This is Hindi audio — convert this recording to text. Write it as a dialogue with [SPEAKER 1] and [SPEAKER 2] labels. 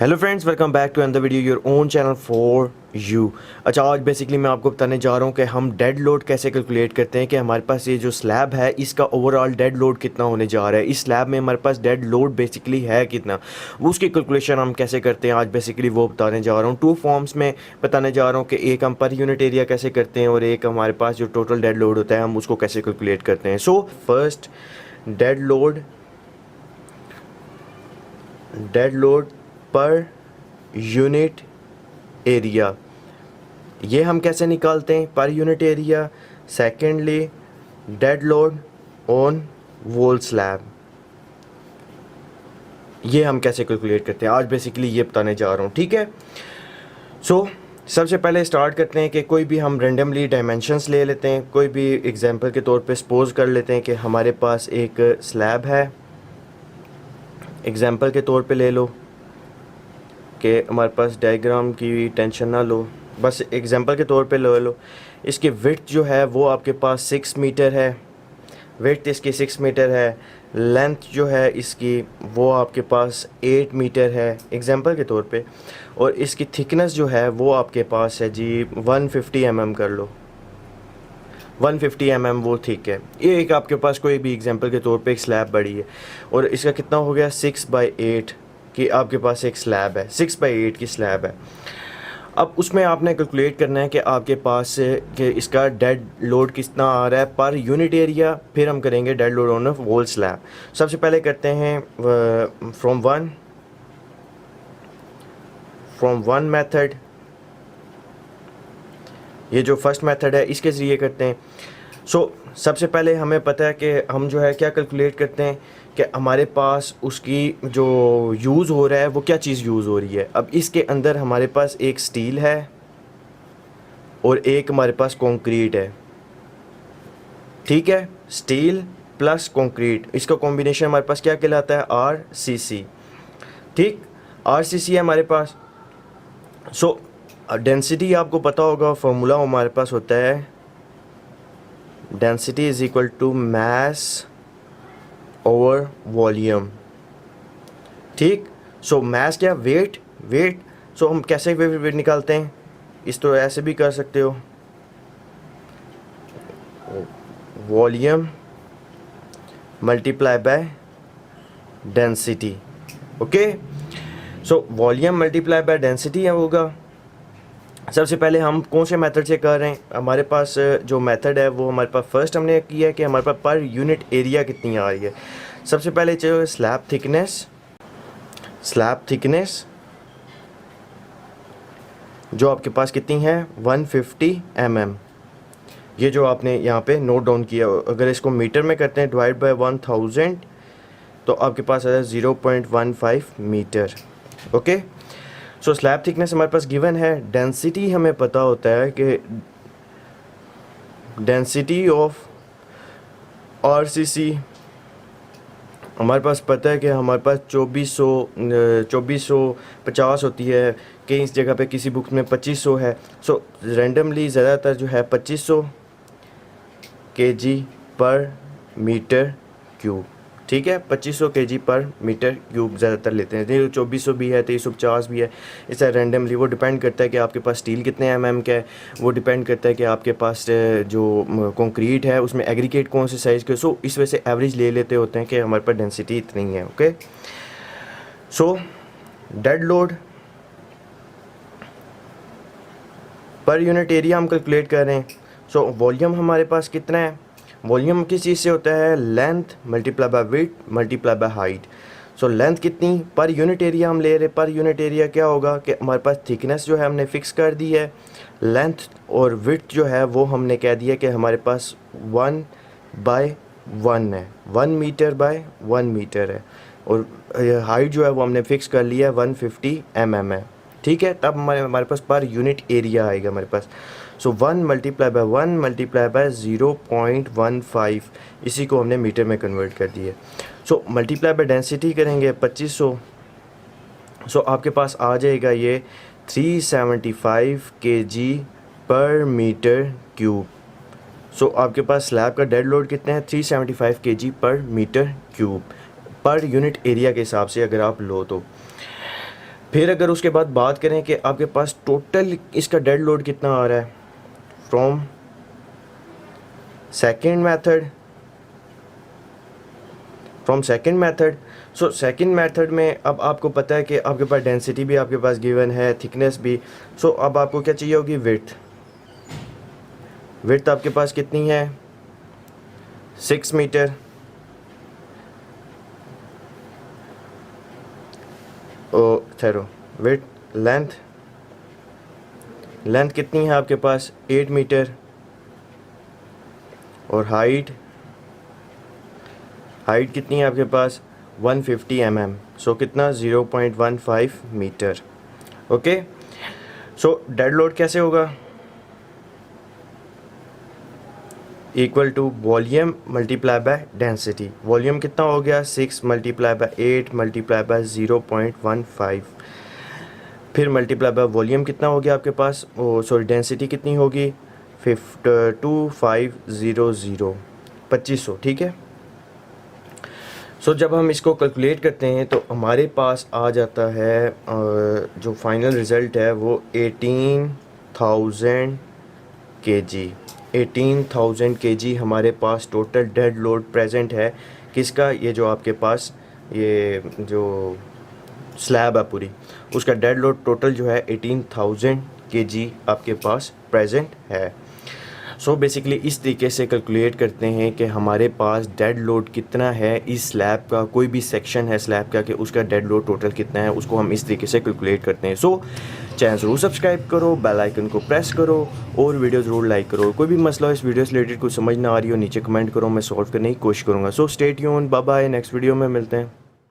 [SPEAKER 1] Hello friends, welcome back to another video your own channel for you. अच्छा, आज बेसिकली मैं आपको बताने जा रहा हूँ कि हम डेड लोड कैसे कैलकुलेट करते हैं कि हमारे पास ये जो स्लैब है इसका ओवरऑल डेड लोड कितना होने जा रहा है, इस स्लैब में हमारे पास डेड लोड बेसिकली है कितना, उसकी कैलकुलेशन हम कैसे करते हैं आज बेसिकली वो बताने जा रहा हूँ। टू फॉर्म्स में बताने जा रहा हूँ कि एक हम पर यूनिट एरिया कैसे करते हैं और एक हमारे पास जो टोटल डेड लोड होता है हम उसको कैसे कैलकुलेट करते हैं। So first, dead load per unit area, ये हम कैसे निकालते हैं पर unit area. Secondly, dead load on wall slab, ये हम कैसे कैलकुलेट करते हैं आज बेसिकली ये बताने जा रहा हूँ, ठीक है। सो सबसे पहले स्टार्ट करते हैं कि कोई भी हम रेंडमली डायमेंशंस ले लेते हैं। कोई भी एग्जांपल के तौर पे सपोज कर लेते हैं कि हमारे पास एक स्लैब है, एग्जांपल के तौर पे ले लो कि हमारे पास डायग्राम की टेंशन ना लो, बस एग्जांपल के तौर पे ले लो। इसकी विड्थ जो है वो आपके पास 6 मीटर है, विड्थ इसकी 6 मीटर है। लेंथ जो है इसकी वो आपके पास 8 मीटर है एग्जांपल के तौर पे, और इसकी थिकनेस जो है वो आपके पास है जी 150 mm कर लो, 150 mm वो थिक है। ये एक आपके पास कोई भी एग्जांपल के तौर पे एक स्लैब बड़ी है और इसका कितना हो गया 6/8 कि आपके पास एक स्लैब है, 6/8 की स्लैब है। अब उसमें आपने कैलकुलेट करना है कि आपके पास कि इसका डेड लोड कितना आ रहा है पर यूनिट एरिया, फिर हम करेंगे dead load on wall slab. सबसे पहले करते हैं फ्रॉम वन मेथड, ये जो फर्स्ट मेथड है इसके ज़रिए करते हैं। सो सबसे पहले हमें पता है कि हम जो है क्या कैलकुलेट करते हैं कि हमारे पास उसकी जो यूज़ हो रहा है वो क्या चीज़ यूज़ हो रही है। अब इसके अंदर हमारे पास एक स्टील है और एक हमारे पास कंक्रीट है, ठीक है। स्टील प्लस कंक्रीट, इसका कॉम्बिनेशन हमारे पास क्या कहलाता है, RCC, ठीक। RCC है हमारे पास। सो डेंसिटी आपको पता होगा, फॉर्मूला हमारे पास होता है density is equal to mass over volume, ठीक। सो मैस क्या, वेट। सो हम कैसे वेट निकालते हैं, इस तो ऐसे भी कर सकते हो, volume multiply by density, okay. So volume multiply by density होगा। सबसे पहले हम कौन से मेथड से कर रहे हैं, हमारे पास जो मेथड है वो हमारे पास फर्स्ट हमने किया है कि हमारे पास पर यूनिट एरिया कितनी आ रही है। सबसे पहले जो स्लैब थिकनेस जो आपके पास कितनी है 150 mm, ये जो आपने यहाँ पे नोट डाउन किया। अगर इसको मीटर में करते हैं डिवाइड बाय 1000 तो आपके पास है 0.15 मीटर, ओके। सो स्लैब थिकनेस हमारे पास गिवन है। डेंसिटी हमें पता होता है कि डेंसिटी ऑफ RCC हमारे पास पता है कि हमारे पास 2450 होती है, कई इस जगह पे किसी बुक में 2500 है। सो रैंडमली ज़्यादातर जो है 2500 kg पर मीटर क्यूब, ठीक है। 2500 kg पर मीटर क्यूब ज़्यादातर लेते हैं, 2400 भी है, 2350 भी है, इस रैंडमली। वो डिपेंड करता है कि आपके पास स्टील कितने mm का है, वो डिपेंड करता है कि आपके पास जो कंक्रीट है उसमें एग्रीगेट कौन से साइज़ के। सो इस वजह से एवरेज ले लेते होते हैं कि हमारे पास डेंसिटी इतनी है, okay. So dead load per unit area हम कैलकुलेट कर रहे हैं। सो वॉल्यूम हमारे पास कितना है, वॉल्यूम किस चीज़ से होता है, length multiply by width multiply by height. So length कितनी पर यूनिट एरिया हम ले रहे, पर यूनिट एरिया क्या होगा कि हमारे पास थिकनेस जो है हमने फिक्स कर दी है, लेंथ और विड्थ जो है वो हमने कह दिया कि हमारे पास 1/1 है, 1 मीटर बाय 1 मीटर है, और हाइट जो है वो हमने फिक्स कर लिया है 150 mm है, ठीक है। तब हमारे पास पर यूनिट एरिया आएगा हमारे पास। सो 1 मल्टीप्लाई बाय 1 मल्टीप्लाई बाय 0.15, इसी को हमने मीटर में कन्वर्ट कर दिया। सो मल्टीप्लाई बाय डेंसिटी करेंगे 2500, सो आपके पास आ जाएगा ये 375 kg per metre cube. So आपके पास स्लैब का डेड लोड कितना है 375 kg per metre cube per unit area के हिसाब से अगर आप लो तो। फिर अगर उसके बाद बात करें कि आपके पास टोटल इसका डेड लोड कितना आ रहा है from second method, so second method में अब आपको पता है कि आपके पास डेंसिटी भी आपके पास गिवन है, थिकनेस भी। सो अब आपको क्या चाहिए होगी, विड्थ आपके पास कितनी है 6 मीटर, ओ ठहरो, विड्थ लेंथ कितनी है आपके पास 8 मीटर, और हाइट कितनी है आपके पास 150 mm, सो कितना 0.15 मीटर। ओके, सो डेड लोड कैसे होगा, equal to volume multiply by density. Volume कितना हो गया 6 मल्टीप्लाई बाय 8 मल्टीप्लाई बाय 0.15, फिर मल्टीप्लाई बाय वॉल्यूम कितना हो गया आपके पास, सॉरी डेंसिटी कितनी होगी 2500, ठीक है। सो जब हम इसको कैलकुलेट करते हैं तो हमारे पास आ जाता है जो फाइनल रिज़ल्ट है वो 18,000 kg। 18,000 kg हमारे पास टोटल डेड लोड प्रेजेंट है। किसका, ये जो आपके पास ये जो स्लैब है पूरी, उसका डेड लोड टोटल जो है 18,000 kg आपके पास प्रेजेंट है। सो बेसिकली इस तरीके से कैलकुलेट करते हैं कि हमारे पास डेड लोड कितना है इस स्लैब का, कोई भी सेक्शन है स्लैब का कि उसका डेड लोड टोटल कितना है, उसको हम इस तरीके से कैलकुलेट करते हैं। सो चैनल ज़रूर सब्सक्राइब करो, बेल आइकन को प्रेस करो और वीडियो ज़रूर लाइक करो। कोई भी मसला हो इस वीडियो से रिलेटेड कुछ समझ ना आ रही हो नीचे कमेंट करो, मैं सॉल्व करने की कोशिश करूँगा। So stay tuned, bye bye, next video में मिलते हैं।